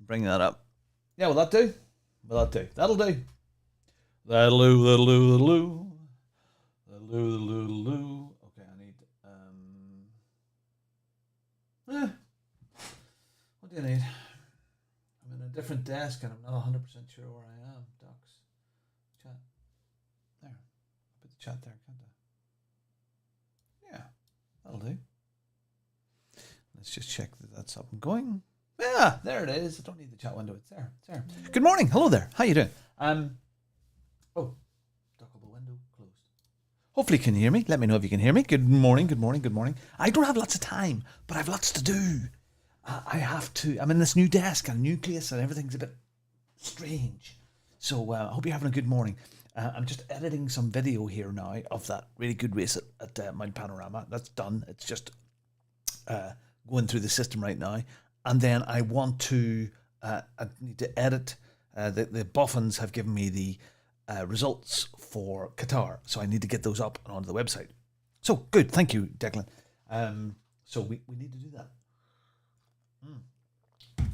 Bring that up. Yeah, will that do? Will that do? That'll do. That'll do, that'll do, that'll do. That'll do, that'll do, that'll do. Okay, I need, what do you need? I'm in a different desk and I'm not 100% sure where I am. Docs. Chat. There. I'll put the chat there, can't I? Yeah, that'll do. Let's just check that that's up and going. Yeah, there it is. I don't need the chat window. It's there. It's there. Good morning. Hello there. How you doing? Oh, dockable window closed. Hopefully you can hear me. Let me know if you can hear me. Good morning. Good morning. Good morning. I don't have lots of time, but I have lots to do. I have to. I'm in this new desk and nucleus and everything's a bit strange. So I hope you're having a good morning. I'm just editing some video here now of that really good race at Mount Panorama. That's done. It's just going through the system right now. And then I want to, I need to edit, the boffins have given me the results for Qatar. So I need to get those up and onto the website. So good, thank you, Declan. So we need to do that.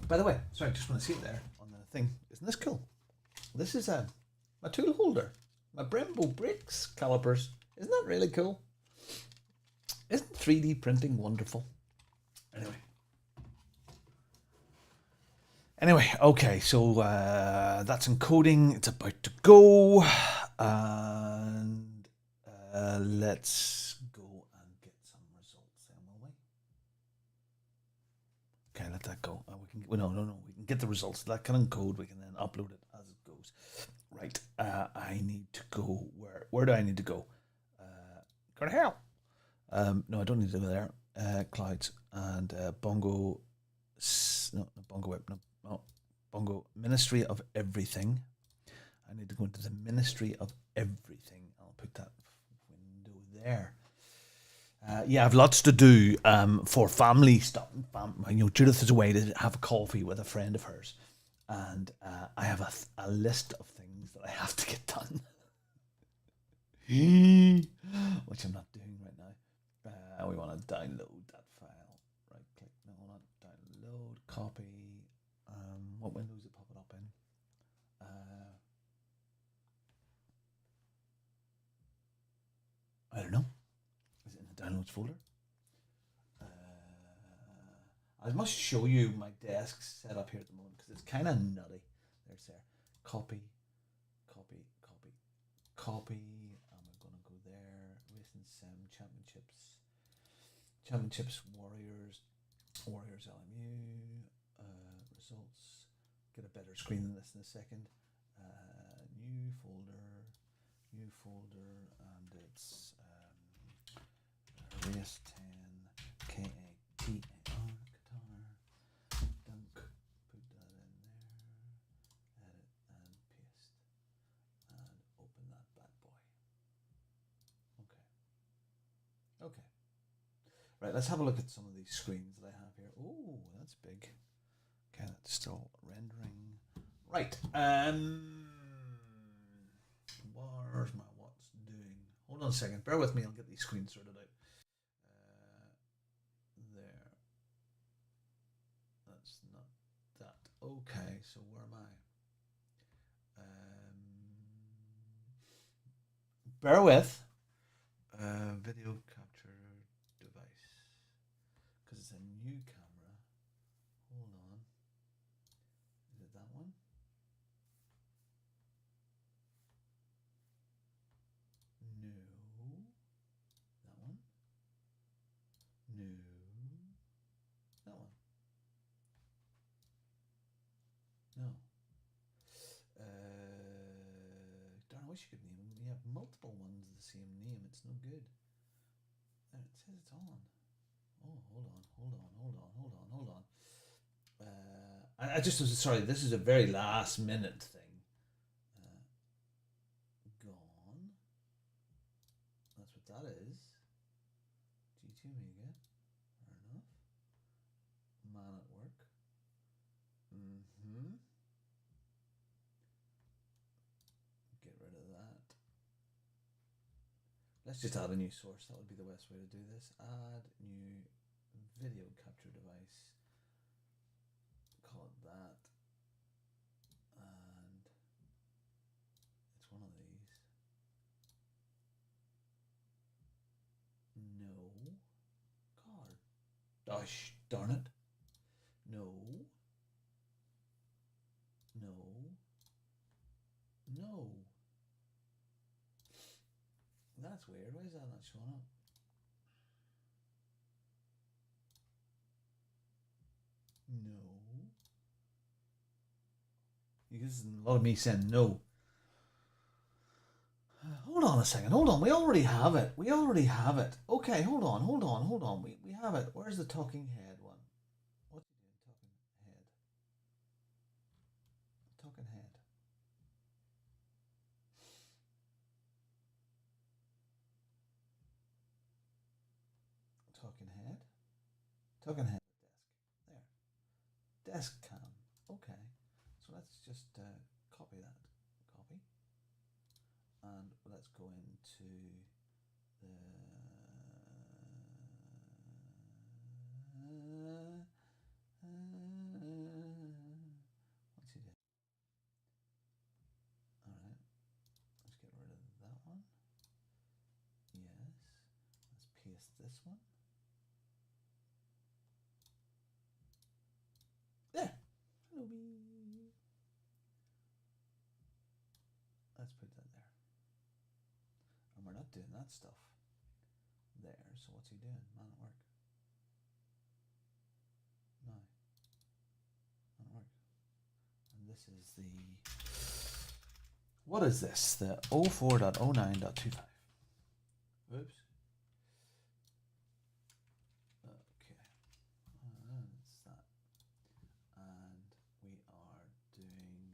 By the way, sorry, I just want to see it there on the thing. Isn't this cool? This is my tool holder, my Brembo Brakes calipers. Isn't that really cool? Isn't 3D printing wonderful? Anyway, okay, so that's encoding. It's about to go. And let's go and get some results then, will we? Okay, let that go. No. We can get the results. That can encode. We can then upload it as it goes. Right. I need to go. Where do I need to go? Go to hell. No, I don't need to go there. Clouds and Bongo. No, Bongo Whip. No, Bongo Ministry of Everything. I need to go into the Ministry of Everything. I'll put that window there. Yeah, I've lots to do for family stuff. Judith is away to have a coffee with a friend of hers, and I have a list of things that I have to get done, which I'm not doing right now. We want to download that file. Right click. No, not download. Copy. What window is it popping up in? I don't know. Is it in the downloads folder? I must show you my desk set up here at the moment because it's kind of nutty. There's there. Copy. And we're going to go there. Racing Sim Championships. Warriors LMU. Results. Get a better screen than this in a second. New folder, and it's race 10 KATAR Qatar. Dunk. Put that in there. Edit and paste, and open that bad boy. Okay. Right. Let's have a look at some of these screens that I have here. Oh, that's big. Okay, that's still rendering. Right. Where's my what's doing? Hold on a second. Bear with me. I'll get these screens sorted out. There. That's not that. Okay, so where am I? Bear with. Video capture device. Because it's a new camera. Hold on. Is it that one? No. That one? No. That one? No. Darn, I wish you could name them. You have multiple ones of the same name. It's no good. There, it says it's on. Oh, hold on. I just was sorry. This is a very last minute thing. Gone. That's what that is. G2 Mega. Fair enough. Man at work. Get rid of that. Let's just add a new source. That would be the best way to do this. Add new video capture device. Call it that. Gosh darn it. No. No. No. That's weird. Why is that not showing up? No. This is a lot of me saying no. Hold on a second. Hold on. We already have it. We already have it. Okay, hold on. Hold on. Hold on. We have it. Where's the talking head one? What's it doing? Talking head. Talking head. Talking head. Talking head. Desk. There. Desk cam. Okay. So let's just copy that. Copy. And let's go into the what's he doing? Alright. Let's get rid of that one. Yes. Let's paste this one. There. Hello. Let's put that there. And we're not doing that stuff there. So what's he doing? Man at work. No. Man at work. And this is the... What is this? The 04.09.25. Oops. Okay. That's that. And we are doing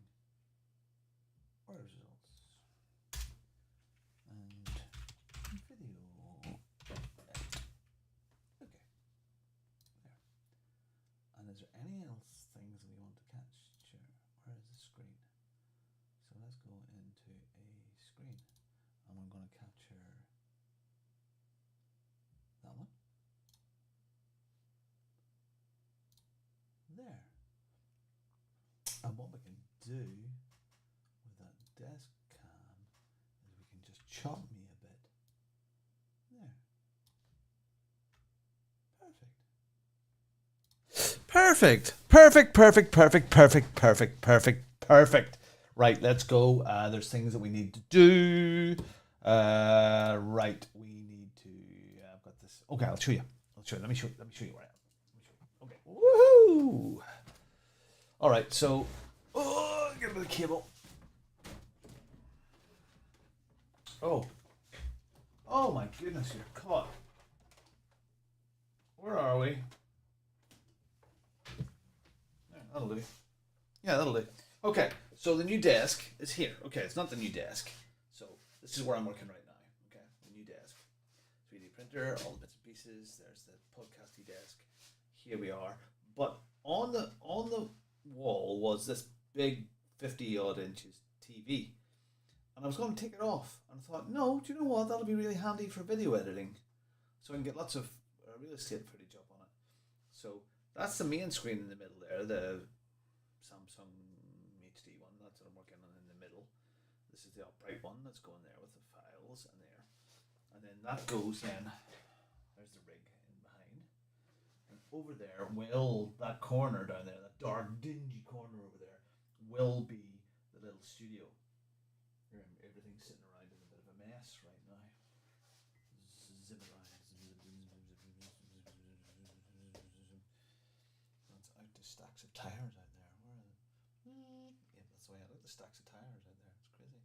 order results. And video. Okay. There. And is there any else things we want to capture? Where is the screen? So let's go into a screen. And we're going to capture that one. There. And what we can do with that desk cam is we can just chop me a bit. There. Perfect. Perfect, perfect, perfect, perfect, perfect, perfect, perfect. Right, let's go. There's things that we need to do. Right, we need to. I've got this. Okay, I'll show you. Let me show you where I am. Okay. Woohoo! All right, so get a bit of cable. Oh my goodness, you're caught. Where are we? There, that'll do. Yeah, that'll do. Okay, so the new desk is here. Okay, it's not the new desk. So this is where I'm working right now. Okay, the new desk. 3D printer, all the bits and pieces. There's the podcasty desk. Here we are. But on the wall was this big 50 odd inches TV. And I was going to take it off. And I thought, no, do you know what? That'll be really handy for video editing. So I can get lots of real estate footage up on it. So that's the main screen in the middle there, the Samsung HD one. That's what I'm working on in the middle. This is the upright one that's going there with the files and there. And then that goes in. There's the rig in behind. And over there, that corner down there, that dark, dingy corner over there, will be the little studio. Everything's sitting around in a bit of a mess right now. Zip around. That's out the stacks of tires out there. Where are they? Yeah, that's the way I look. The stacks of tires out there. It's crazy.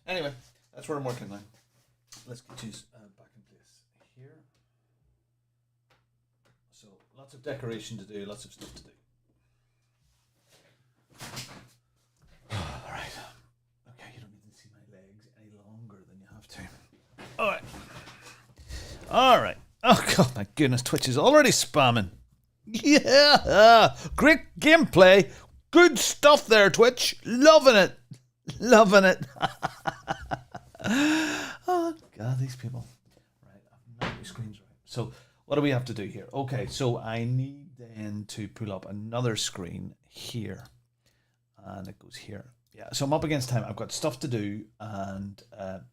Anyway, that's where I'm working now. Let's get you back in place here. So lots of decoration to do, lots of stuff to do. Alright. Okay, you don't need to see my legs any longer than you have to. Alright. Alright. Oh god, my goodness, Twitch is already spamming. Yeah! Great gameplay. Good stuff there, Twitch. Loving it. Loving it. Oh god, these people. Right, I've not my screens right. So what do we have to do here? Okay, so I need then to pull up another screen here. And it goes here. Yeah, so I'm up against time. I've got stuff to do and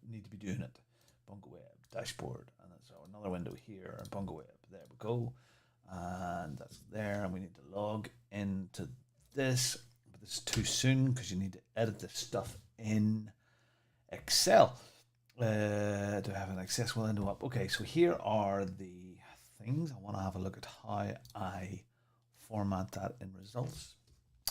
need to be doing it. Bongo Web, dashboard, and so another window here. Bongo Web, there we go. and that's there, and we need to log into this, but this is too soon because you need to edit this stuff in Excel. Do I have an accessible window up? Okay, so here are the things. I want to have a look at how I format that in results.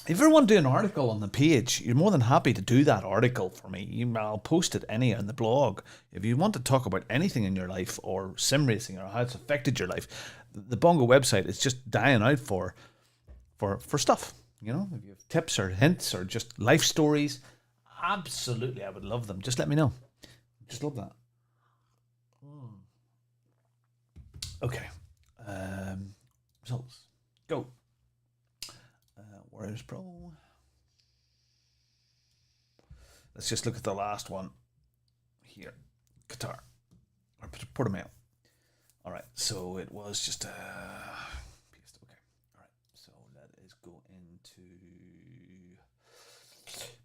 If you want to do an article on the page, you're more than happy to do that article for me. I'll post it anywhere in the blog. If you want to talk about anything in your life or sim racing or how it's affected your life, the Bongo website is just dying out for stuff. You know, if you have tips or hints or just life stories, absolutely, I would love them. Just let me know. Just love that. Okay. Results. Go. Warriors Pro. Let's just look at the last one here. Qatar. Or Portimao. All right. So it was just okay. All right. So let us go into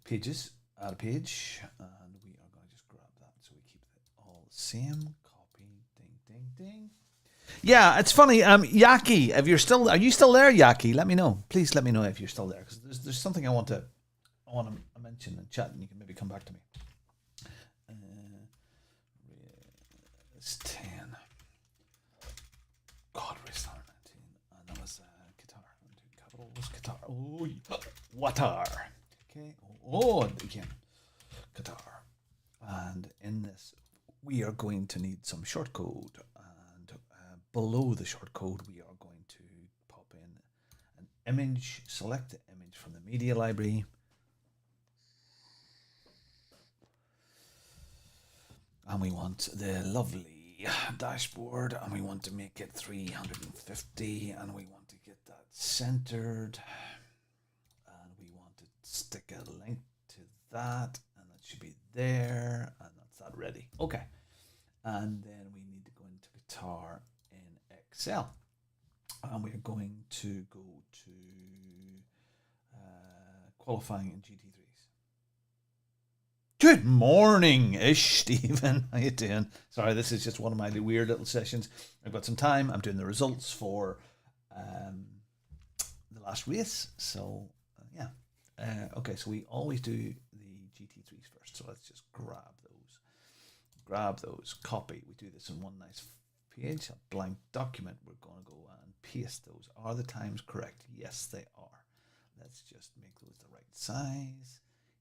pages. Add a page. And we are going to just grab that. So we keep it all the same. Copy. Ding, ding, ding. Yeah, it's funny. Yaki, if you're still, are you still there, Yaki? Let me know. Please let me know if you're still there, because there's something I want to mention in chat, and you can maybe come back to me. It's 10. God, race 19, and that was Qatar. Capital was Qatar. Oh, Watar. Okay. Oh, again, Qatar. And in this, we are going to need some short code. Below the short code, we are going to pop in an image, select the image from the media library. And we want the lovely dashboard, and we want to make it 350, and we want to get that centered. And we want to stick a link to that, and that should be there, and that's that ready. Okay. And then we need to go into Qatar Excel, and we're going to go to qualifying in GT3s. Good morning, Ish, Stephen. How you doing? Sorry, this is just one of my weird little sessions. I've got some time. I'm doing the results for the last race. So yeah. Okay, so we always do the GT3s first. So let's just grab those. Copy. We do this in one nice page, a blank document. We're going to go and paste those. Are the times correct? Yes, they are. Let's just make those the right size.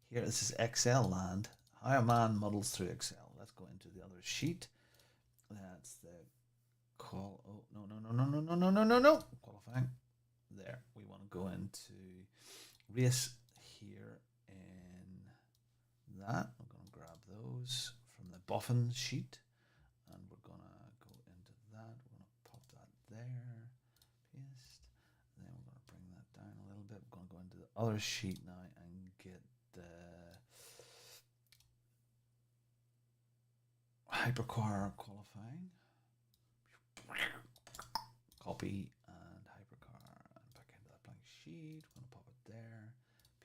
Here, this is Excel land. How a man muddles through Excel. Let's go into the other sheet. That's the call. Oh, no. Qualifying. There. We want to go into race here in that. I'm going to grab those from the Boffin sheet. Other sheet now and get the hypercar qualifying. Copy and hypercar and back into that blank sheet. We're going to pop it there,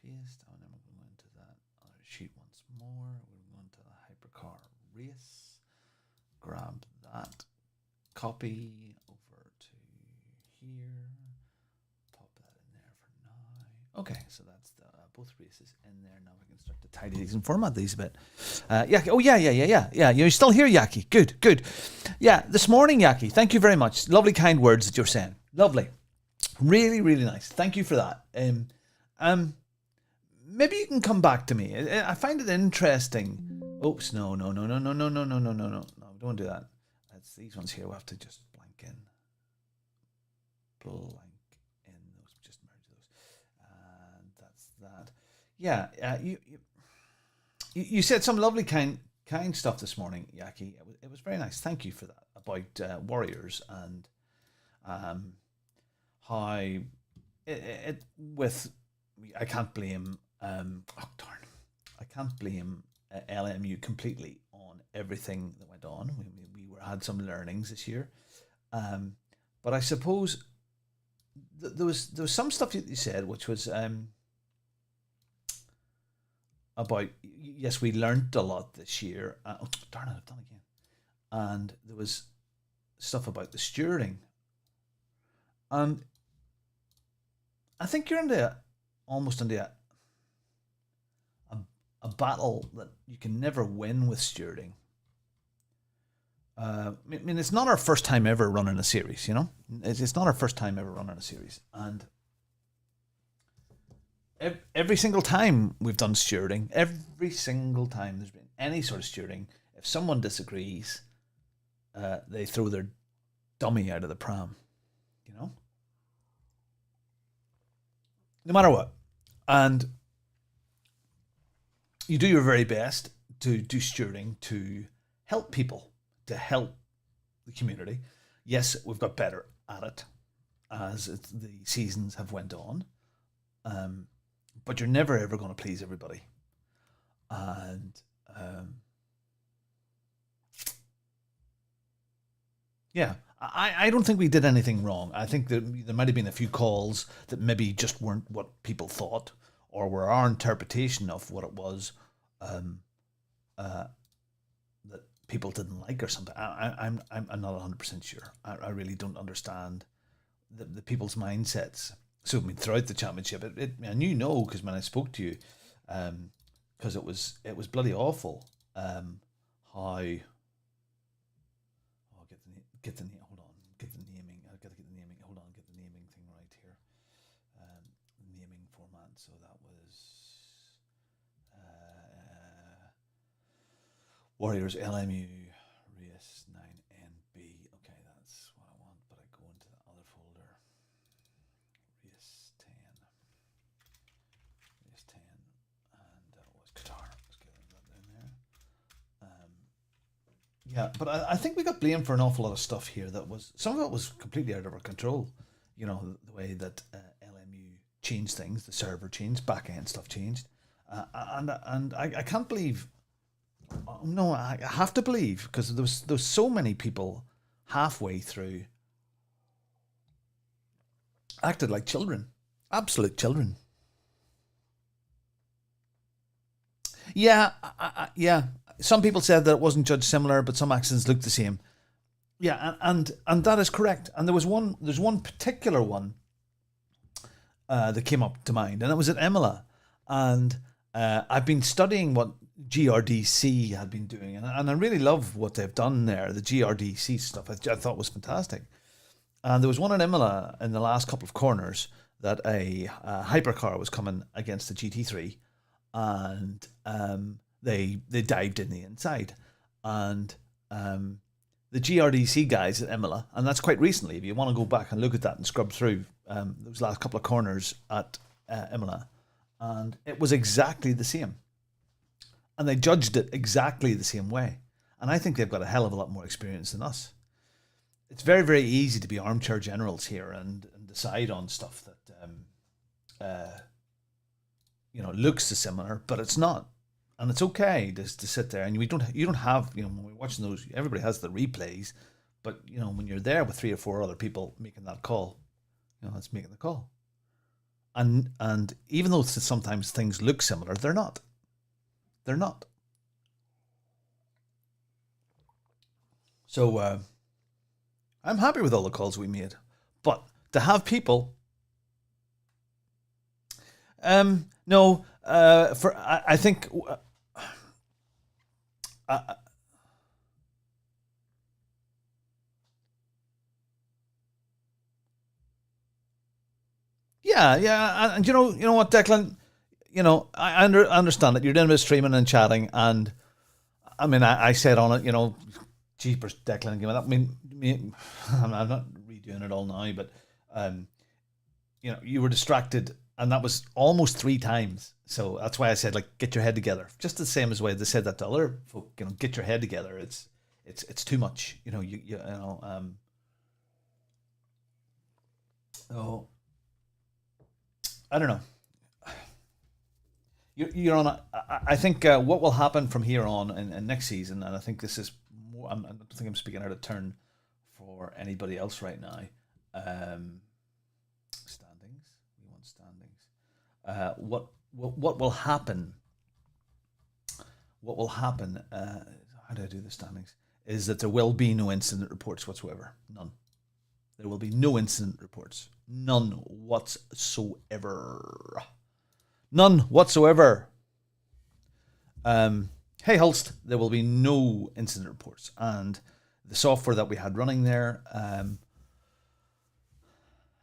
paste, and then we're going to go into that other sheet once more. We're going to the hypercar race. Grab that, copy over to here. Okay, so that's both races in there. Now we can start to tidy these and format these a bit. Yaki, oh yeah. You're still here, Yaki. Good. Yeah, this morning, Yaki, thank you very much. Lovely, kind words that you're saying. Lovely. Really, really nice. Thank you for that. Maybe you can come back to me. I find it interesting. Oops, no. No, don't do that. That's these ones here. We'll have to just blank in. That. Yeah, you said some lovely kind stuff this morning, Yaki. It was very nice. Thank you for that about Warriors and how it with. I can't blame. I can't blame LMU completely on everything that went on. We had some learnings this year, but I suppose there was some stuff that you said which was. About yes, we learned a lot this year. Oh darn it, I've done it again. And there was stuff about the stewarding, And I think you're into almost into a battle that you can never win with stewarding. I mean, it's not our first time ever running a series, you know? It's not our first time ever running a series. And every single time we've done stewarding, every single time there's been any sort of stewarding, if someone disagrees, they throw their dummy out of the pram, you know? No matter what. And you do your very best to do stewarding to help people, to help the community. Yes, we've got better at it as the seasons have went on, but you're never ever going to please everybody. And yeah, I don't think we did anything wrong. I think that there might have been a few calls that maybe just weren't what people thought, or were our interpretation of what it was that people didn't like or something. I'm not 100% sure. I really don't understand the people's mindsets. So I mean, throughout the championship, and you know, because when I spoke to you, because it was bloody awful. How get the hold on, get the naming. I got to get the naming. Hold on, get the naming thing right here. Naming format. So that was Warriors LMU Race 9NB. Okay, that's what I want. But I go into the other folder. Race 10. Race 10, and that was Qatar. Let's get that down there. Yeah, but I think we got blamed for an awful lot of stuff here. That was some of it was completely out of our control. You know, the way that LMU changed things, the server changed, back end stuff changed, and I can't believe. No, I have to believe because there was so many people halfway through acted like children, absolute children. Yeah, yeah. Some people said that it wasn't judged similar, but some accidents looked the same. Yeah, and that is correct. And there's one particular one that came up to mind, and it was at Imola. And I've been studying what GRDC had been doing, and I really love what they've done there. The GRDC stuff I thought was fantastic. And there was one at Imola in the last couple of corners that a hypercar was coming against the GT3, and they dived in the inside, and the GRDC guys at Imola, and that's quite recently. If you want to go back and look at that and scrub through those last couple of corners at Imola, and it was exactly the same, and they judged it exactly the same way. And I think they've got a hell of a lot more experience than us. It's very, very easy to be armchair generals here and decide on stuff that looks similar, but it's not. And it's okay to sit there, and you don't have, when we're watching those, everybody has the replays, but when you're there with 3 or 4 other people making that call, that's making the call. And even though sometimes things look similar, they're not. They're not. So I'm happy with all the calls we made, but to have people, no, I think. Yeah, and you know what, Declan, I understand that you're doing a bit of streaming and chatting, and I mean, I said on it, jeepers, Declan, give me that. I mean, I'm not redoing it all now, but you were distracted, and that was almost 3 times. So that's why I said, like, get your head together. Just the same as way they said that to other folk, get your head together. It's too much, Oh, I don't know. You're on. I think what will happen from here on in next season, and I think this is more. I don't think I'm speaking out of turn for anybody else right now. Standings. We want standings. What will happen? What will happen? How do I do the standings? Is that there will be no incident reports whatsoever. None. There will be no incident reports. None whatsoever. None whatsoever. Hey Hulst, there will be no incident reports. And the software that we had running there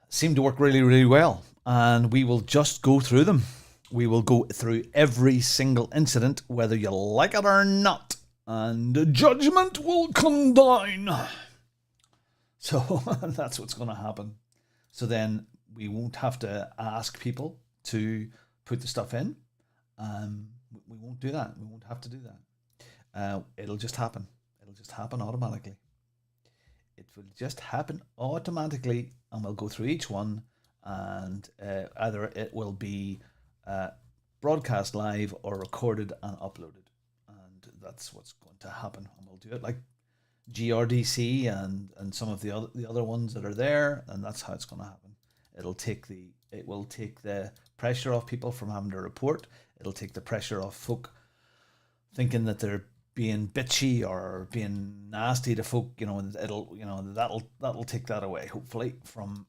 seemed to work really, really well. And we will just go through them. We will go through every single incident, whether you like it or not. And judgment will come down. So that's what's going to happen. So then we won't have to ask people to put the stuff in. We won't do that. We won't have to do that. It'll just happen. It'll just happen automatically. It will just happen automatically, and we'll go through each one, and either it will be broadcast live or recorded and uploaded, and that's what's going to happen. And we'll do it like GRDC and some of the other ones that are there, and that's how it's going to happen. It will take the pressure off people from having to report. It'll take the pressure off folk thinking that they're being bitchy or being nasty to folk. That'll take that away. Hopefully from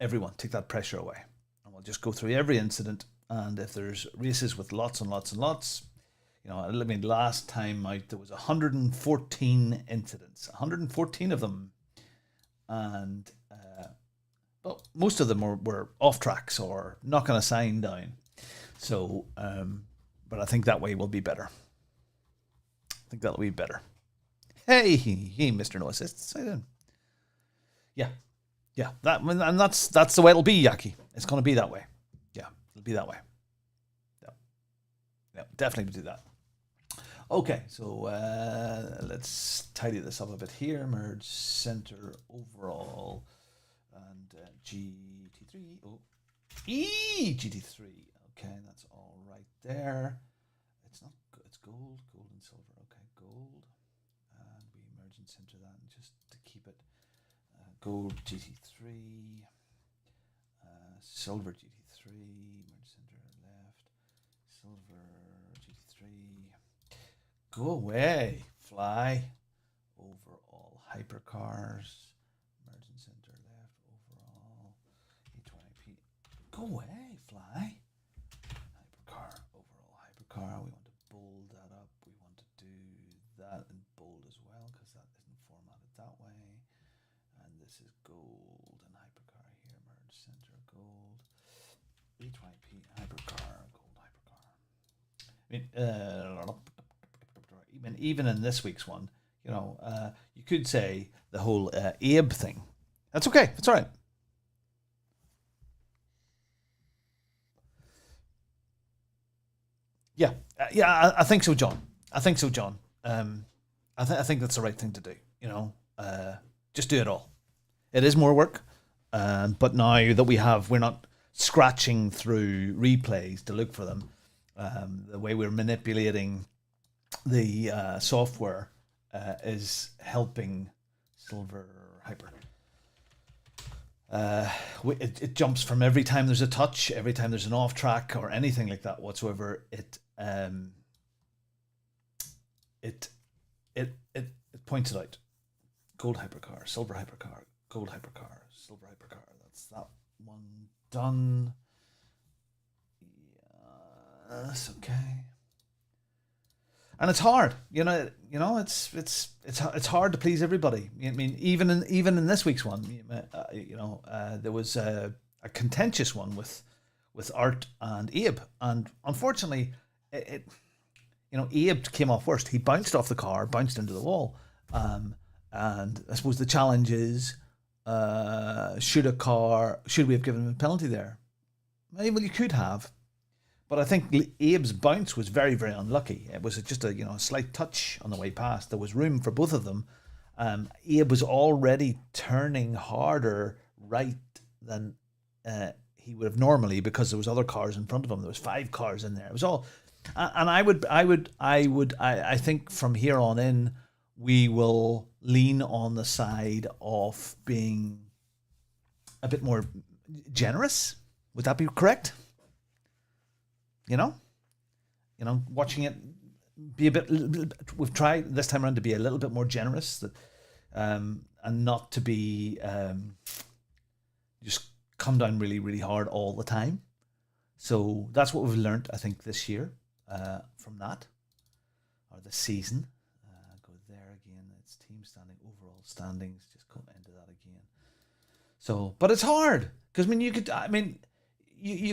everyone, take that pressure away, and we'll just go through every incident. And if there's races with lots and lots and lots, last time out there was 114 incidents, 114 of them, and but most of them were off tracks or knocking a sign down. So, but I think that way will be better. I think that'll be better. Hey, Mr. No Assists. How you doing? Yeah. That's the way it'll be, Yaki. It's going to be that way. Yeah, it'll be that way. Yeah, definitely do that. Okay, so let's tidy this up a bit here. Merge center overall and GT3. GT3. Okay, that's all right there. It's not good. It's gold and silver. Okay, gold. And we merge and center that just to keep it. Gold GT3. Silver GT3. Merge center left. Silver GT3. Go away, fly. Overall hypercars. Merge and center left. Overall E20P. Go away, fly. Hypercar. Overall hypercar. We want to bold that up. We want to do that in bold as well, because that isn't formatted that way. And this is gold and hypercar here. Merge center gold. E20P hypercar. Gold hypercar. Even in this week's one, you could say the whole Abe thing. That's okay. That's all right. Yeah, I think so, John. I think that's the right thing to do. Just do it all. It is more work, but now that we're not scratching through replays to look for them. The way we're manipulating the software is helping Silver Hyper. It jumps from every time there's a touch, every time there's an off track or anything like that whatsoever. It points it out. Gold hypercar, silver hypercar, gold hypercar, silver hypercar. That's that one done. Yes, okay. And it's hard, it's hard to please everybody. I mean, even in this week's one, there was a contentious one with Art and Abe, and unfortunately, Abe came off worst. He bounced off the car, bounced into the wall, and I suppose the challenge is, should we have given him a penalty there? Well, you could have. But I think Abe's bounce was very, very unlucky. It was just a slight touch on the way past. There was room for both of them. Abe was already turning harder right than he would have normally, because there was other cars in front of him. There was 5 cars in there. It was all, and I think from here on in, we will lean on the side of being a bit more generous. Would that be correct? Watching it be a bit. We've tried this time around to be a little bit more generous. That and not to be just come down really, really hard all the time. So that's what we've learned, I think, this year from that, or this season. Go there again. It's team standing, overall standings. Just go into that again. So, but it's hard because you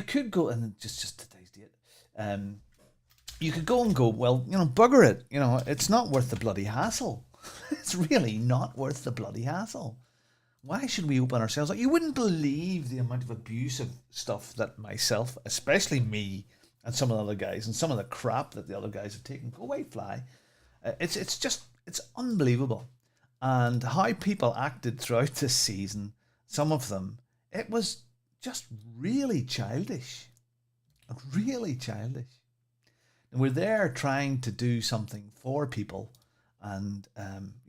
could go and just today's date. You could go and go, well, bugger it. It's not worth the bloody hassle. It's really not worth the bloody hassle. Why should we open ourselves up? You wouldn't believe the amount of abusive stuff that myself, especially me, and some of the other guys, and some of the crap that the other guys have taken. Go away, fly. It's unbelievable. And how people acted throughout this season, some of them, it was just really childish. Really childish. And we're there trying to do something for people. And,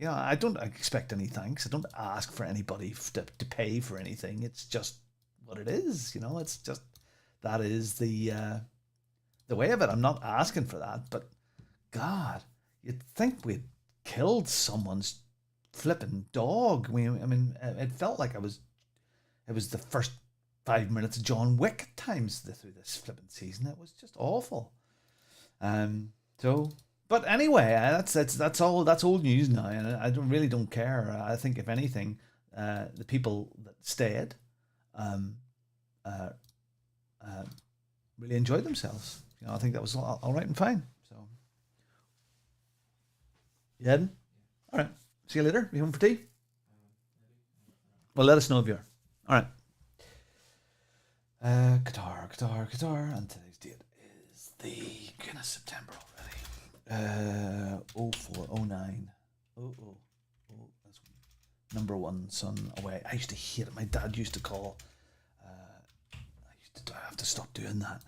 I don't expect any thanks. I don't ask for anybody to pay for anything. It's just what it is. It's just, that is the way of it. I'm not asking for that. But, God, you'd think we'd killed someone's flipping dog. It felt like it was the first 5 minutes of John Wick times through this flipping season. It was just awful. But anyway, that's old news now, and I really don't care. I think if anything, the people that stayed, really enjoyed themselves. I think that was all right and fine. So, you heading? All right. See you later. You home for tea? Well, let us know if you are. All right. Qatar, and today's date is the September already. 0409. That's number one son away. I used to hate it. My dad used to call. I have to stop doing that.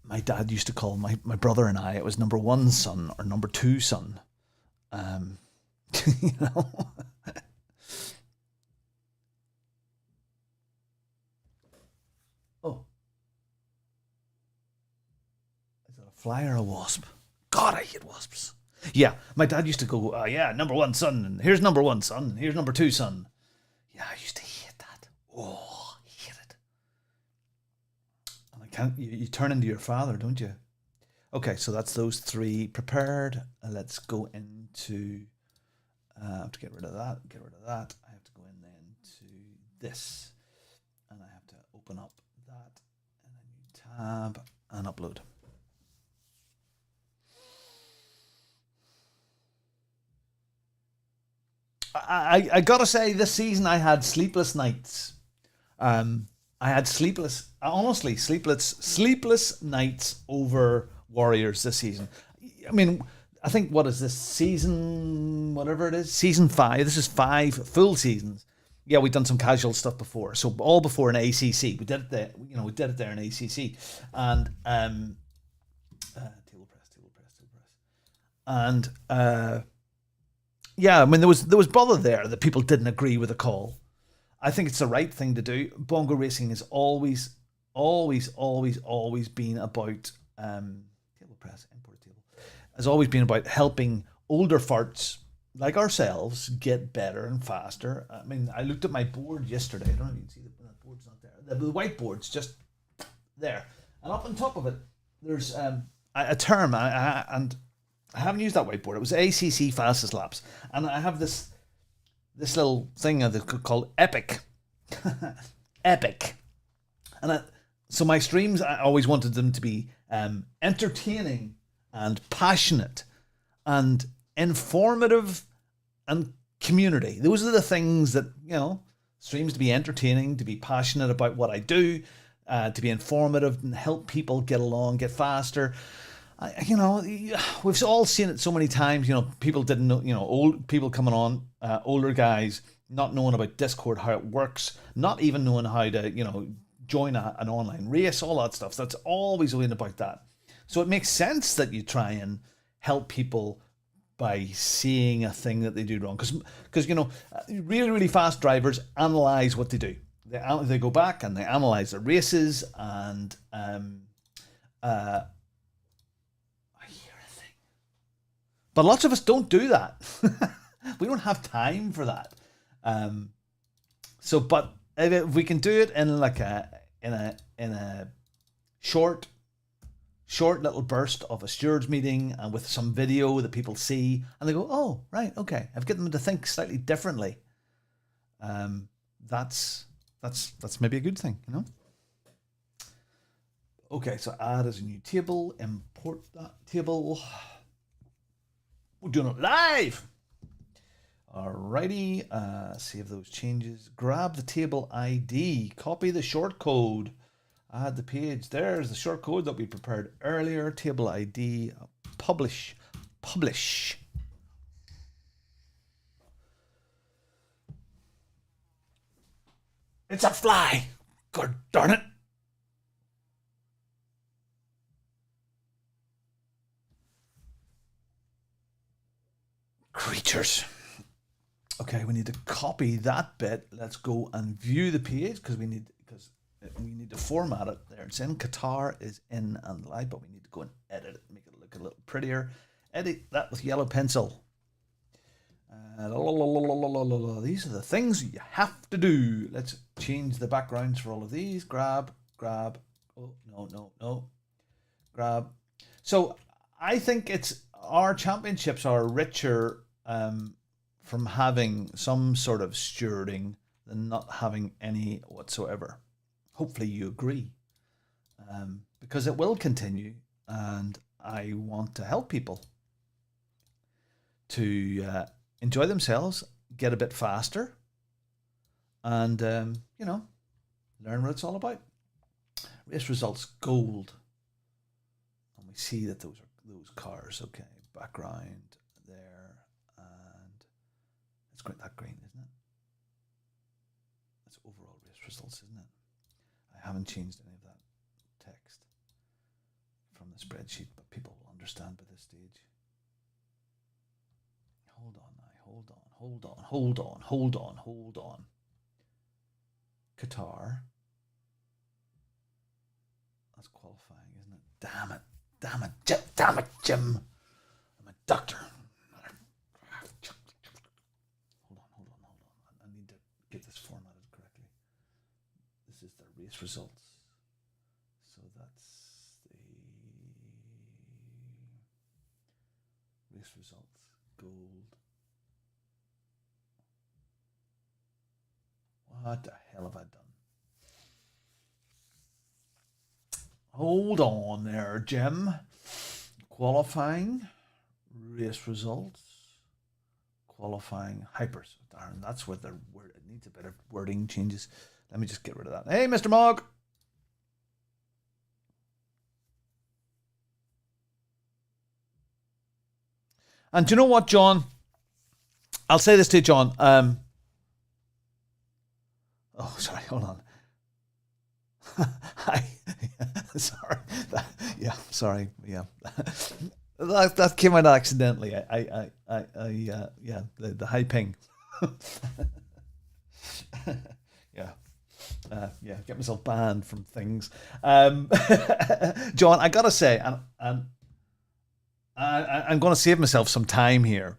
My dad used to call my brother and I. It was number one son or number two son. You know. Oh. Is that a fly or a wasp? God, I hate wasps. Yeah, my dad used to go, number one son, and here's number one son, and here's number two son. Yeah, I used to hate that. Oh, I hate it. And I can't, you turn into your father, don't you? Okay, so that's those three prepared. Let's go into, I have to get rid of that. I have to go in then to this. And I have to open up that, and a new tab, and upload. I gotta say, this season I had sleepless nights. I had sleepless nights over Warriors this season. I mean, I think, what is this season? Whatever it is, season 5. This is 5 full seasons. Yeah, we've done some casual stuff before, so all before in ACC. We did it there. We did it there in ACC, and table press, and yeah, I mean, there was bother there that people didn't agree with the call. I think it's the right thing to do. Bongo Racing has always been about table press, import table. Has always been about helping older farts like ourselves get better and faster. I mean, I looked at my board yesterday. I don't know if you can see that board's not there. The whiteboard's just there, and up on top of it, there's a term, and I haven't used that whiteboard. It was ACC fastest laps, and I have this little thing called Epic, Epic, and so my streams, I always wanted them to be entertaining and passionate and informative and community. Those are the things that, streams to be entertaining, to be passionate about what I do, to be informative and help people get along, get faster. We've all seen it so many times. People didn't know. Old people coming on, older guys not knowing about Discord, how it works, not even knowing how to, join an online race, all that stuff. So that's always been about that. So it makes sense that you try and help people by seeing a thing that they do wrong, because really, really fast drivers analyze what they do. They go back and they analyze the races, and but lots of us don't do that. we don't have time for that. So, but if we can do it in like in a short little burst of a stewards meeting and with some video that people see and they go, oh right, okay, I've getting them to think slightly differently. That's maybe a good thing, you know. Okay, so add as a new table, import that table. We're doing it live. Alrighty, save those changes. Grab the table ID, copy the short code, add the page. There's the short code that we prepared earlier. Table ID, publish. It's a fly. God darn it. Creatures. Okay, we need to copy that bit. Let's go and view the page because we need to format it. There, it's in. Qatar is in and live, but we need to go and edit it, make it look a little prettier. Edit that with yellow pencil. These are the things you have to do. Let's change the backgrounds for all of these. Grab. Oh, no. Grab. So I think our championships are richer from having some sort of stewarding than not having any whatsoever. Hopefully you agree, because it will continue, and I want to help people to enjoy themselves, get a bit faster, and learn what it's all about. Race results gold, and we see that those are those cars. Okay, background there, and it's great. That green, isn't it? That's overall race results, isn't it? I haven't changed any of that text from the spreadsheet, but people will understand by this stage. Hold on. Qatar. That's qualifying, isn't it? Damn it, Jim. I'm a doctor. Hold on. I need to get this formatted correctly. This is the race results. So that's the race results. Gold. What the hell have I done? Hold on there, Jim. Qualifying, race results, qualifying, hypers. Darn, that's what the word. It needs a bit of wording changes. Let me just get rid of that. Hey, Mr. Mogg. And do you know what, John? I'll say this to you, John. Oh, sorry, hold on. Sorry. That came out accidentally. The high ping. Get myself banned from things. John, I gotta say, and I'm gonna save myself some time here.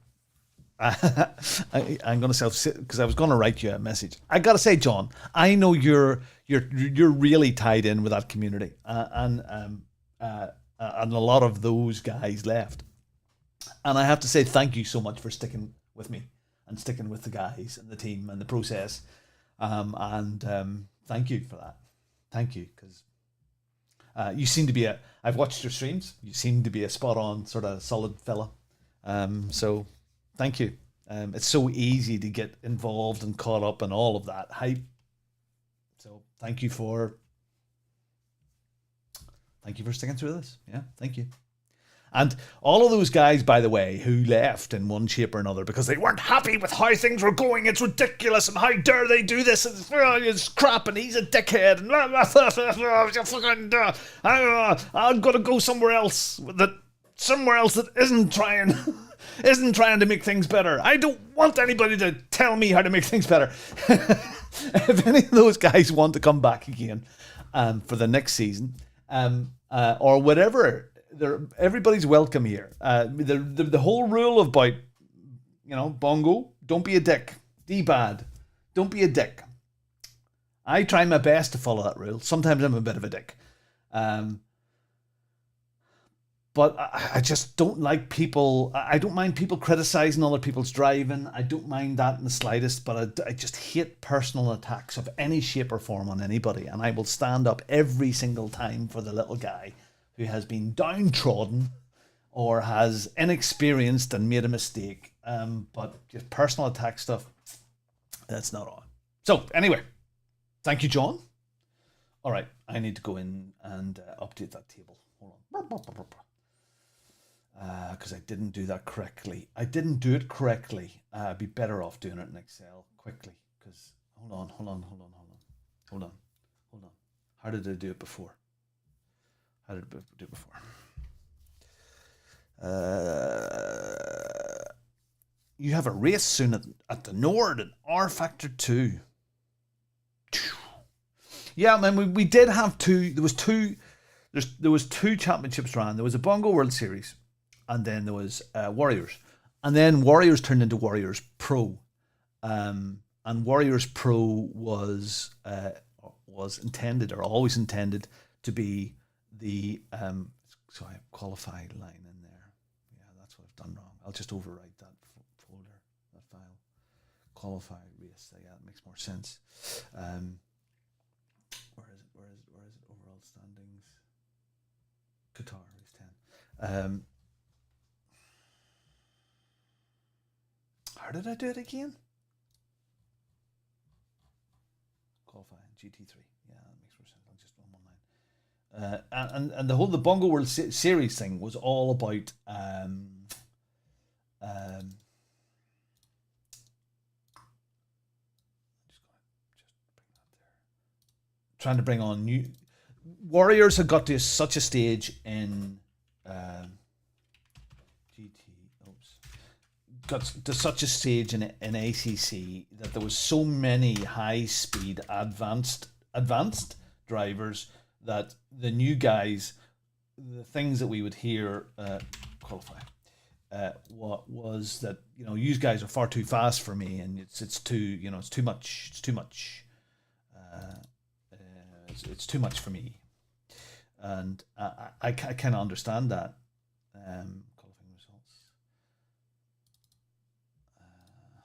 I'm gonna because I was gonna write you a message. I gotta say, John, I know you're really tied in with that community, and a lot of those guys left, and I have to say thank you so much for sticking with me and sticking with the guys and the team and the process, and thank you for that. Thank you, because you seem to be I've watched your streams. You seem to be a spot on sort of solid fella. So. Thank you. It's so easy to get involved and caught up in all of that hype. So thank you for sticking through this. Yeah, thank you. And all of those guys, by the way, who left in one shape or another because they weren't happy with how things were going. It's ridiculous, and how dare they do this? It's crap, and he's a dickhead. And I'm gonna go somewhere else that isn't trying to make things better. I don't want anybody to tell me how to make things better. If any of those guys want to come back again for the next season, or whatever, everybody's welcome here. The whole rule about You know, Bongo, don't be a dick. D-bad, don't be a dick. I try my best to follow that rule. Sometimes I'm a bit of a dick. But I just don't like people. I don't mind people criticizing other people's driving. I don't mind that in the slightest. But I just hate personal attacks of any shape or form on anybody. And I will stand up every single time for the little guy who has been downtrodden or has inexperienced and made a mistake. But just personal attack stuff, that's not on. So anyway, thank you, John. All right, I need to go in and update that table. Hold on. Because I didn't do that correctly. I didn't do it correctly. I'd be better off doing it in Excel quickly. Because hold on. How did I do it before? You have a race soon at the Nord in R Factor 2. Yeah, man, we did have two. There was two championships ran. There was a Bongo World Series, and then there was Warriors, and then Warriors turned into Warriors Pro, and Warriors Pro was intended, or always intended, to be the qualify line in there. Yeah, that's what I've done wrong. I'll just overwrite that folder, that file. Qualify race. Yeah, it makes more sense. Where is it? Overall standings. Qatar race 10. How did I do it again? Qualifying GT3. Yeah, that makes more sense. I'll just one line. And the Bongo World Series thing was all about trying to bring on new Warriors. Had got to such a stage in got to such a stage in ACC that there was so many high speed advanced drivers that the new guys, the things that we would hear qualify what was that, you know, you guys are far too fast for me, and it's too much it's too much for me, and I kind of understand that. Qualifying results.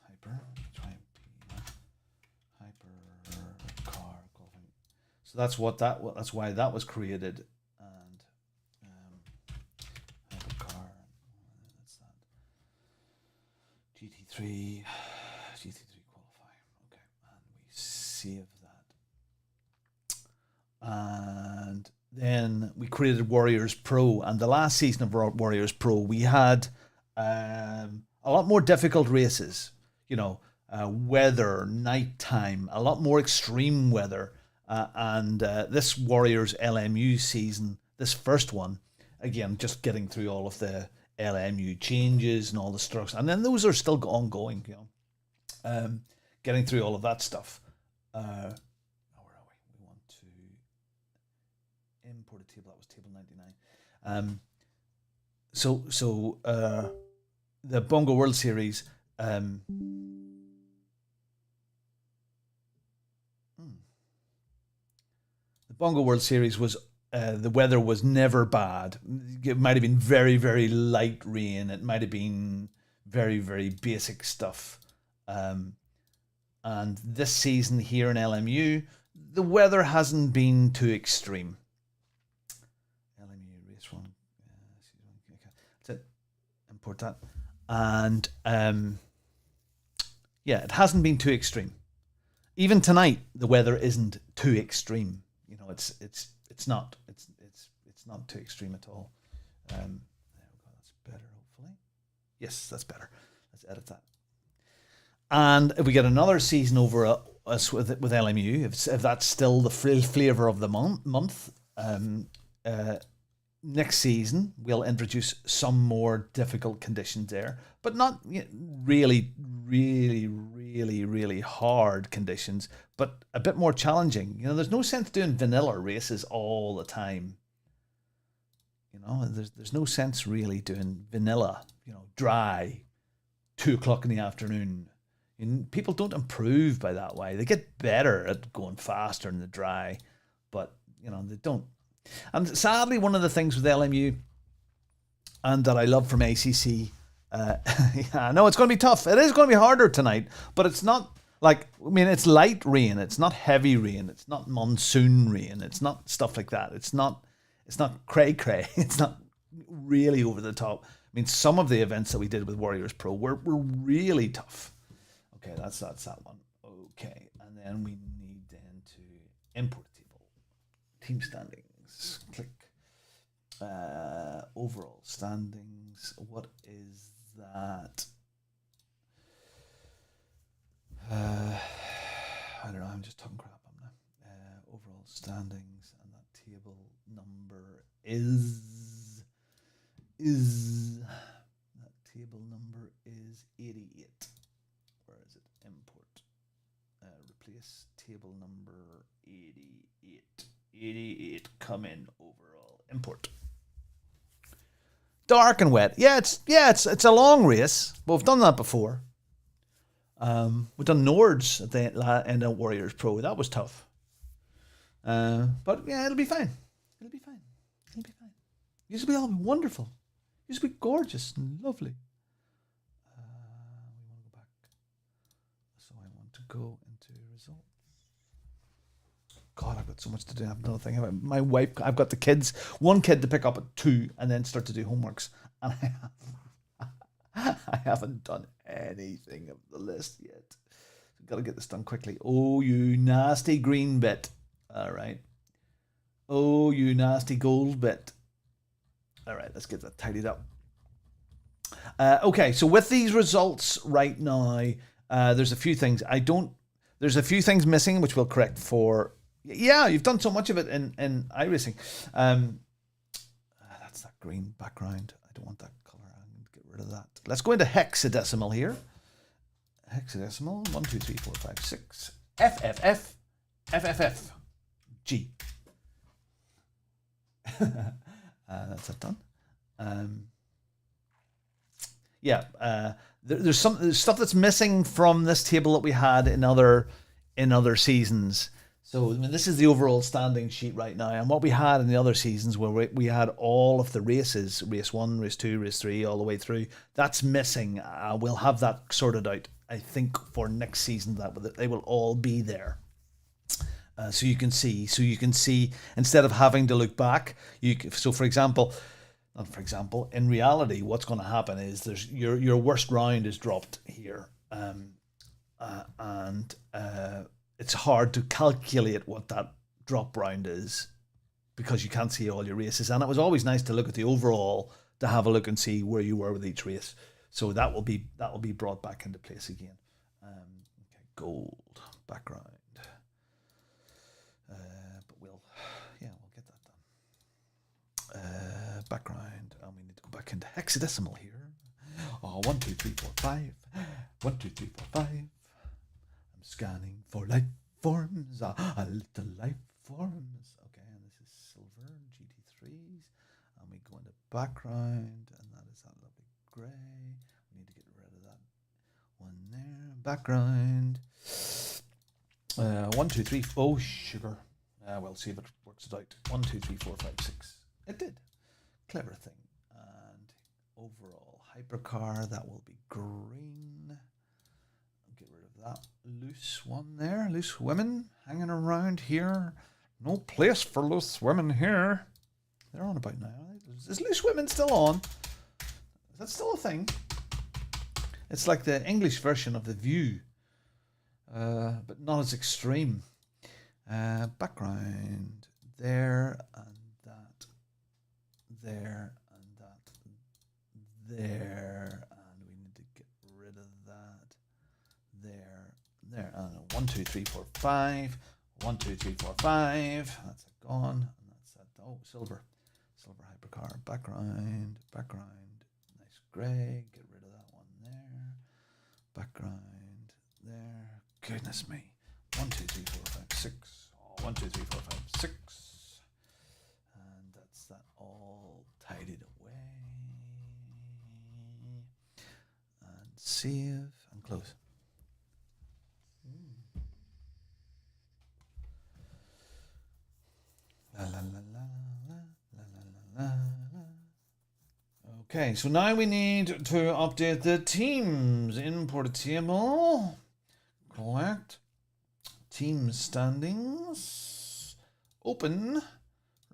Hyper car qualifying. So that's why that was created, and hyper car. That's that. GT3 qualify. Okay, and we save that. And then we created Warriors Pro, and the last season of Warriors Pro, we had a lot more difficult races. You know, weather, nighttime, a lot more extreme weather, and this Warriors LMU season, this first one, again, just getting through all of the LMU changes and all the structures, and then those are still ongoing. You know, getting through all of that stuff. Import a table. That was table 99. The Bongo World Series. The Bongo World Series was the weather was never bad. It might have been very, very light rain. It might have been very, very basic stuff. And this season here in LMU, the weather hasn't been too extreme. Import that, and yeah, it hasn't been too extreme. Even tonight, the weather isn't too extreme. You know, it's not too extreme at all. There we go. That's better, hopefully. Yes, that's better. Let's edit that. And if we get another season over us with LMU, if that's still the flavor of the month. Next season, we'll introduce some more difficult conditions there, but not really, really, really, really hard conditions, but a bit more challenging. You know, there's no sense doing vanilla races all the time. You know, there's no sense really doing vanilla, you know, dry, 2 o'clock in the afternoon. People don't improve by that way. They get better at going faster in the dry, but they don't. And sadly, one of the things with LMU and that I love from ACC, I know it's going to be tough. It is going to be harder tonight, but it's not it's light rain. It's not heavy rain. It's not monsoon rain. It's not stuff like that. It's not cray-cray. It's not really over the top. I mean, some of the events that we did with Warriors Pro were really tough. Okay, that's that one. Okay, and then we need then to import table. Team standings. Click. Overall standings. What is that? I don't know. I'm just talking crap. I'm not. Overall standings, and that table number is that table number is 88. Where is it? Import. Replace table number 88. 88. Come in. Overall import. Dark and wet. Yeah, it's a long race. But we've done that before. We've done Nords at the end of Warriors Pro. That was tough. But yeah, it'll be fine. It'll be fine. Used to be all wonderful. Used to be gorgeous and lovely. We want to go back. So I want to go into results. God, I've got so much to do. I have another thing. My wife, I've got the kids, one kid to pick up at 2 and then start to do homeworks. And I haven't done anything of the list yet. So got to get this done quickly. Oh, you nasty green bit. All right. Oh, you nasty gold bit. All right, let's get that tidied up. Okay, so with these results right now, there's a few things. There's a few things missing, which we'll correct for. Yeah, you've done so much of it in iRacing. That's that green background. I don't want that color. I'm going to get rid of that. Let's go into hexadecimal here. Hexadecimal. 1, 2, 3, 4, 5, 6. FFF. G. That's that done. There's stuff that's missing from this table that we had in other seasons. So I mean, this is the overall standing sheet right now, and what we had in the other seasons where we had all of the races, race 1, race 2, race 3, all the way through. That's missing. We'll have that sorted out, I think, for next season. That they will all be there. So you can see instead of having to look back, for example, in reality, what's going to happen is there's your worst round is dropped here, and it's hard to calculate what that drop round is because you can't see all your races. And it was always nice to look at the overall to have a look and see where you were with each race. So that will be brought back into place again. Okay, gold background. But we'll get that done. Background. And we need to go back into hexadecimal here. 1, 2, 3, 4, 5. 1, 2, 3, 4, 5. I'm scanning for life forms. A little life forms. Okay, and this is silver GT3s. And we go into background, and that is that lovely grey. We need to get rid of that one there. Background. 1, 2, 3. Oh, sugar. We'll see if it works it out. 1, 2, 3, 4, 5, 6. It did. Clever thing. And overall hypercar, that will be green. I'll get rid of that loose one there. Loose women hanging around here. No place for loose women here. They're on about now. Is loose women still on? Is that still a thing? It's like the English version of The View. But not as extreme. Background there and that, there and that, there, and we need to get rid of that, there. 1, 2, 3, 4, 5. 1, 2, 3, 4, 5. That's it gone, and that's that. Oh, silver hypercar. Background. Nice grey. Get rid of that one there. Background there. Goodness me. 1, 2, 3, 4, 5, 6. 1, 2, 3, 4, 5, 6. And that's that all tidied away. And save and close. La, la, la, la, la, la, la, la, la. Okay, so now we need to update the teams. Import a table. Collect. Team standings. Open.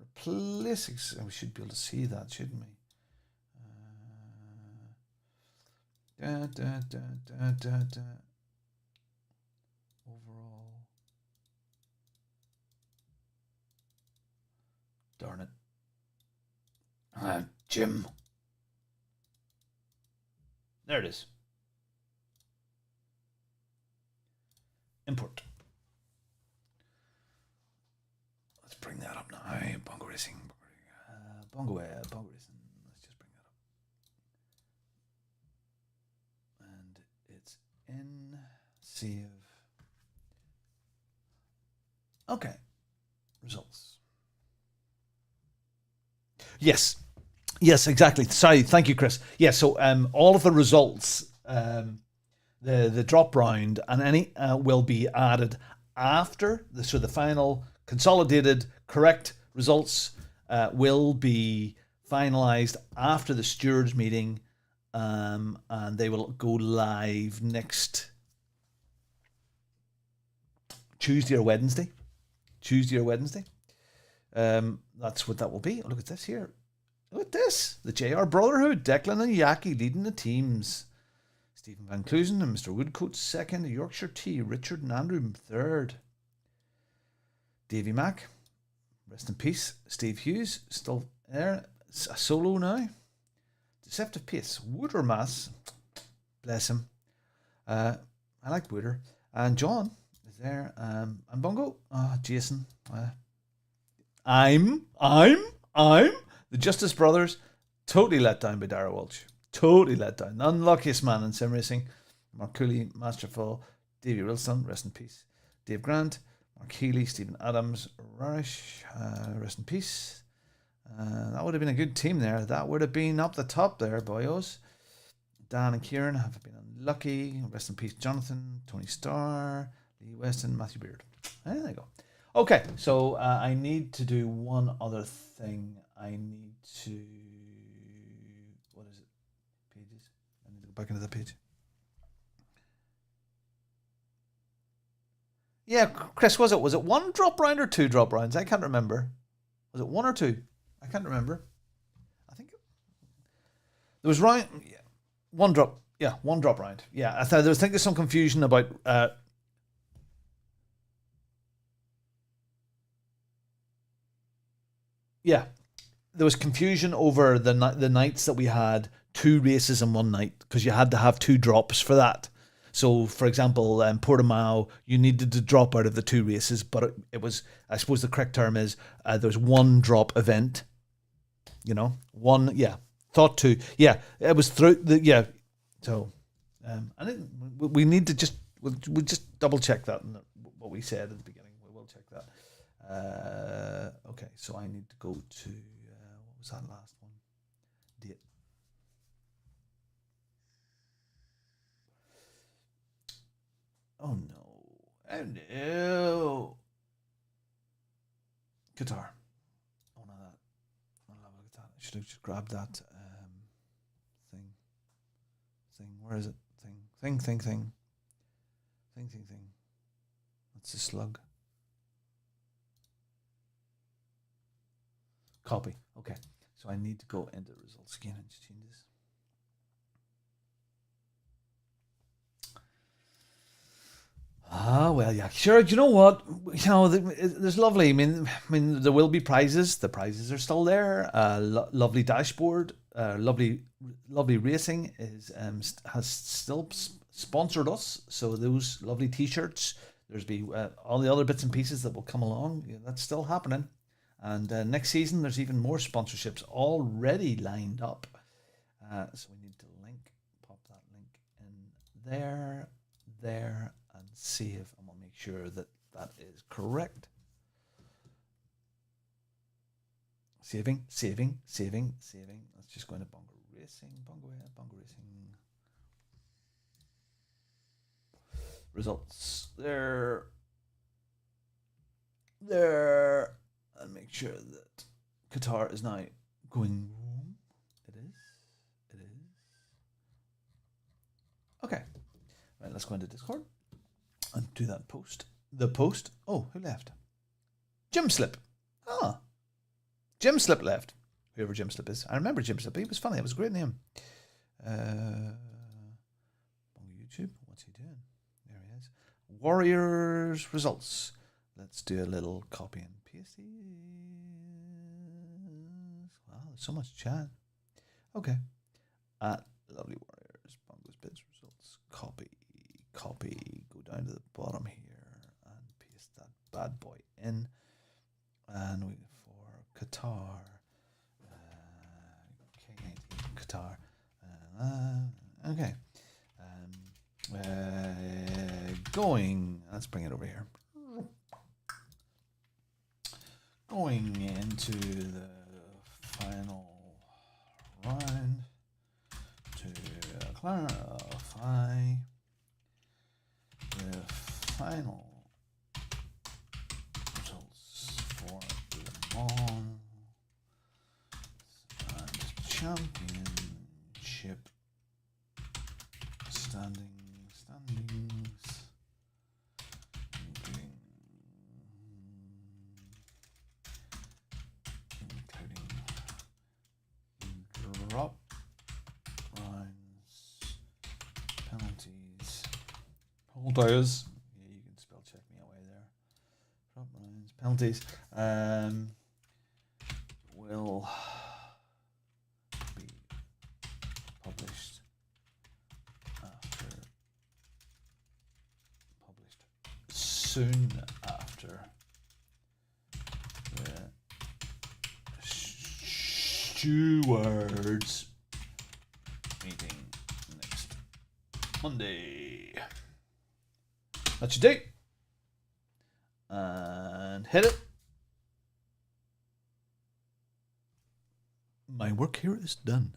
Replace. We should be able to see that, shouldn't we? Overall. Darn it. Jim. There it is. Import. Let's bring that up now. Bongo Racing. Bongo Racing. Let's just bring that up. And it's in save. Okay. Results. Yes. Yes, exactly. Sorry, thank you, Chris. Yeah, so all of the results, the drop round and any will be added after the final consolidated correct results will be finalized after the stewards meeting, and they will go live next Tuesday or Wednesday. That's what that will be. Look at this here. Look at this. The JR Brotherhood. Declan and Yaki leading the teams. Stephen Van Clusen and Mr. Woodcote second. Yorkshire T. Richard and Andrew third. Davy Mack. Rest in peace. Steve Hughes. Still there. A solo now. Deceptive Pace. Woodermass. Bless him. I like Wooder. And John is there. And Bongo. Jason. I'm the Justice Brothers, totally let down by Dara Walsh. Totally let down. The unluckiest man in sim racing. Mark Cooley, Masterful, Davey Wilson, rest in peace. Dave Grant, Mark Healy, Stephen Adams, Rarish, rest in peace. That would have been a good team there. That would have been up the top there, boyos. Dan and Kieran have been unlucky. Rest in peace, Jonathan, Tony Starr, Lee Weston, Matthew Beard. There you go. Okay, so I need to do one other thing. I need to... What is it? Pages? I need to go back into the page. Yeah, Chris, was it one drop round or two drop rounds? I can't remember. Was it one or two? I can't remember. I think there was round... Yeah, one drop. Yeah, one drop round. Yeah, I think there's some confusion about... Yeah, there was confusion over the nights that we had 2 races in one night because you had to have 2 drops for that. So, for example, Portimao, you needed to drop out of the 2 races, but it was, I suppose the correct term is, there was 1 drop event. You know, 1, yeah, thought 2. Yeah, it was through the, yeah. So, we need to just, we'll just double check that, what we said at the beginning. We will check that. Okay, so I need to go to what was that last one? Date. Oh no! Oh no! Guitar. Oh no, that. I love a guitar. I should have just grabbed that thing. Where is it? Thing. That's a slug. Copy. Okay. So I need to go into the results again and change this. Well, yeah, sure. Do you know what? You know, there's lovely. I mean, there will be prizes. The prizes are still there. Lovely dashboard. Lovely racing has still sponsored us. So those lovely T-shirts. There's be all the other bits and pieces that will come along. Yeah, that's still happening. And next season, there's even more sponsorships already lined up. So we need to pop that link in there, and save. I'm going to make sure that is correct. Saving. Let's just go into Bongo Racing. Bongo Racing. results there, and make sure that Qatar is now going home. It is. Okay, right. Let's go into Discord and do that post. The post. Oh, who left? Jim Slip. Ah, Jim Slip left. Whoever Jim Slip is, I remember Jim Slip. He was funny. It was a great name. Bongo YouTube. What's he doing? There he is. Warriors results. Let's do a little copy and paste these. Wow, there's so much chat. Okay. Lovely Warriors. Bongo's Biz results. Copy. Go down to the bottom here and paste that bad boy in. And we for Qatar. Qatar. Okay. Going. Let's bring it over here. Going into the final round to clarify the final results for Le Mans and Championship standings, including drop rounds, penalties, holders. Yeah, you can spell check me away there. Drop rounds, penalties. Will be published soon after the stewards meeting next Monday. That's your date. And hit it. My work here is done.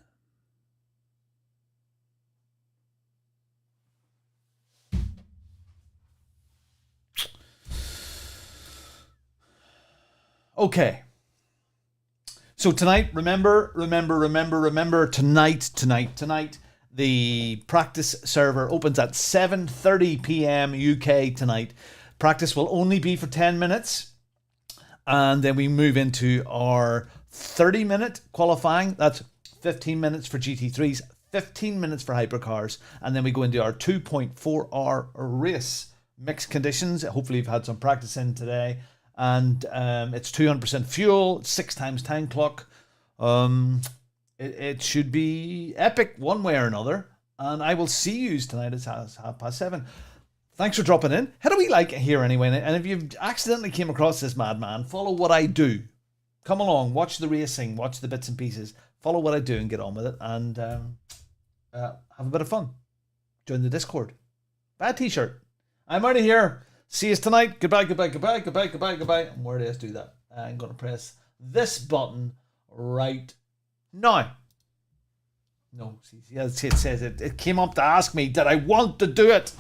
Okay. So tonight, remember, tonight, the practice server opens at 7:30 p.m. UK tonight. Practice will only be for 10 minutes. And then we move into our 30-minute qualifying. That's 15 minutes for GT3s, 15 minutes for hypercars. And then we go into our 2.4-hour race. Mixed conditions. Hopefully you've had some practice in today. And it's 200% fuel, 6 times time clock. It should be epic one way or another. And I will see you tonight at 7:30. Thanks for dropping in. How do we like it here anyway? And if you've accidentally came across this madman, follow what I do. Come along, watch the racing, watch the bits and pieces. Follow what I do and get on with it. And have a bit of fun. Join the Discord. Buy a t-shirt. I'm out of here. See you tonight. Goodbye. And where does do that? I'm going to press this button right now. No, see, it says it came up to ask me, did I want to do it?